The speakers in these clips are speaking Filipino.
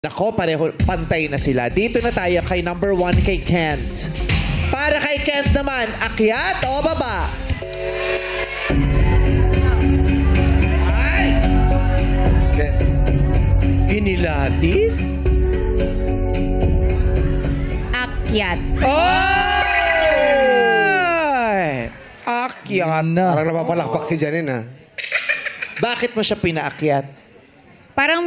Nako, pareho, pantay na sila. Dito na tayo kay number 1 kay Kent. Para kay Kent naman, akyat o baba? Ay! Kent. Kinilatis? Akyat. Ay! Akyat na. Parang napapalakpak si Janine, ha? Bakit mo siya pinaakyat? Parang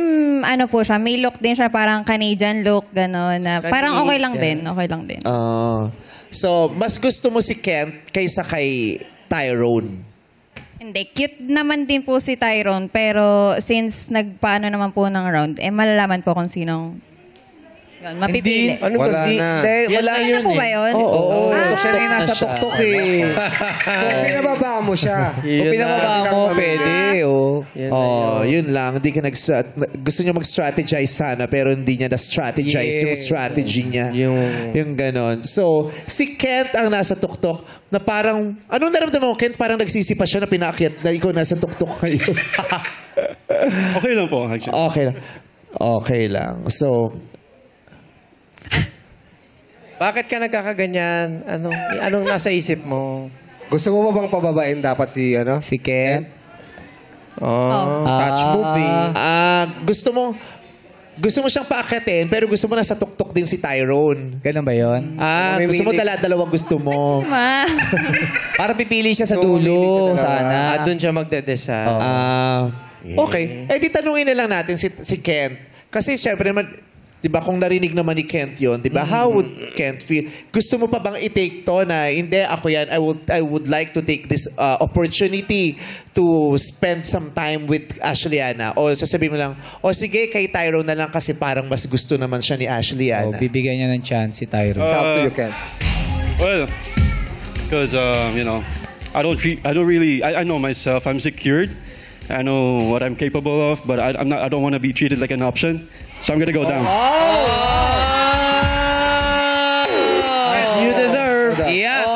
ano po siya, may look din siya, parang Canadian look, gano'n. Parang okay lang din, okay lang din. So, mas gusto mo si Kent kaysa kay Tyrone? Hindi, cute naman din po si Tyrone, pero since nagpaano naman po ng round, malalaman po kung sinong yun, mapipili. Ano Wala ba? na. Wala Ano yun na po ba yun? Oo. Siya na yung nasa tuktok, eh. Kung pinababa mo siya. Kung pinababa mo, pwede. Yun lang. Hindi ka gusto niya mag-strategize sana, pero hindi niya na-strategize yung strategy niya. Yung ganon. So, si Kent ang nasa tuktok na parang, anong naramdaman mo, Kent? Parang nagsisipa siya na pinaakyat na ikaw nasa tuktok ngayon. Okay lang po, actually. Okay lang. Okay lang. So, Bakit ka nagkakaganyan? Anong nasa isip mo? Gusto mo ba bang pababain dapat si, Si Ken? Touch movie. gusto mo siyang paakyatin, pero gusto mo nasa tuktok din si Tyrone. Ganun ba yun? Gusto mo dalawang gusto mo. Ma. Para pipili siya sa dulo, sana. Doon siya magdedesal. Okay. Eh, di tanungin na lang natin si Kent. Kasi syempre naman, di ba kung narinig naman ni Kent yun, di ba? How would Kent feel? Gusto mo pa bang i-take to na, hindi, ako yan, I would like to take this opportunity to spend some time with Ashleana. O sasabihin mo lang, o sige, kay Tyrone na lang kasi parang mas gusto naman siya ni Ashleana. Bibigyan niya ng chance si Tyrone. It's up to you, Kent. Well, because you know, I know myself. I'm secured. I know what I'm capable of, but I don't want to be treated like an option. So I'm gonna go down. As you deserve. Yeah.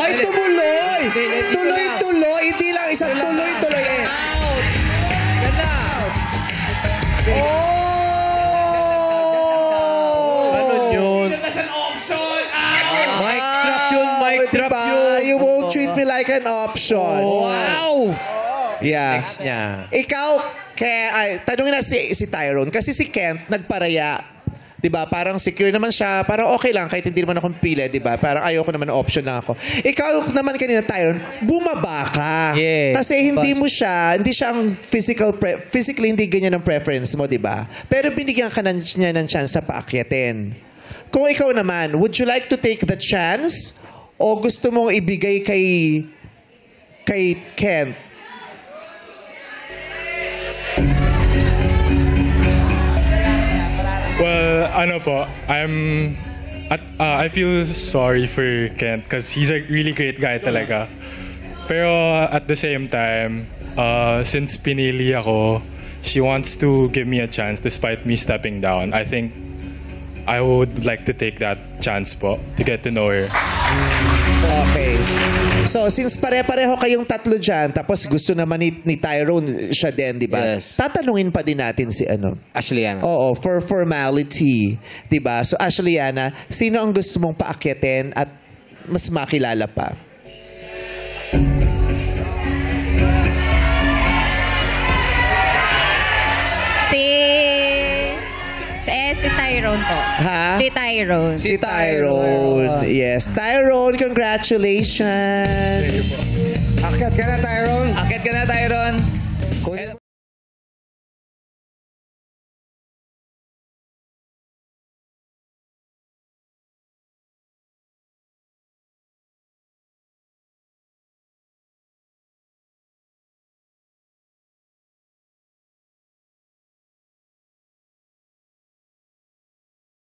Ay, tumuloy! Tuloy-tuloy! Hindi lang isang tuloy-tuloy. Out! Ano yun? Mic drop yun, mic drop yun. You won't treat me like an option. Wow! Yeah. Next niya. Ikaw, tanungin na si Tyrone. Kasi si Kent, nagparaya. Diba? Parang secure naman siya. Parang okay lang kahit hindi naman akong pili. Diba? Parang ayoko naman option lang ako. Ikaw naman kanina, Tyrone, bumaba ka. Yes, Kasi hindi siya ang physically hindi ganyan ang preference mo, diba? Pero binigyan ka niya ng chance sa paakyatin. Kung ikaw naman, would you like to take the chance? O gusto mong ibigay kay Kent? Well, ano po, I feel sorry for Kent because he's a really great guy talaga. Pero at the same time, since pinili ako, she wants to give me a chance despite me stepping down. I think I would like to take that chance po to get to know her. Okay. So, since pare-pareho kayong tatlo dyan, tapos gusto naman ni Tyrone siya din, di ba? Yes. Tatanungin pa din natin si Ashleana. Oo, for formality. Di ba? So, Ashleana, sino ang gusto mong paakyatin at mas makilala pa? Si Tyrone po. Ha? Si Tyrone. Si Tyrone. Yes. Tyrone, congratulations. Akyat ka na, Tyrone. Akit ka na, Tyrone.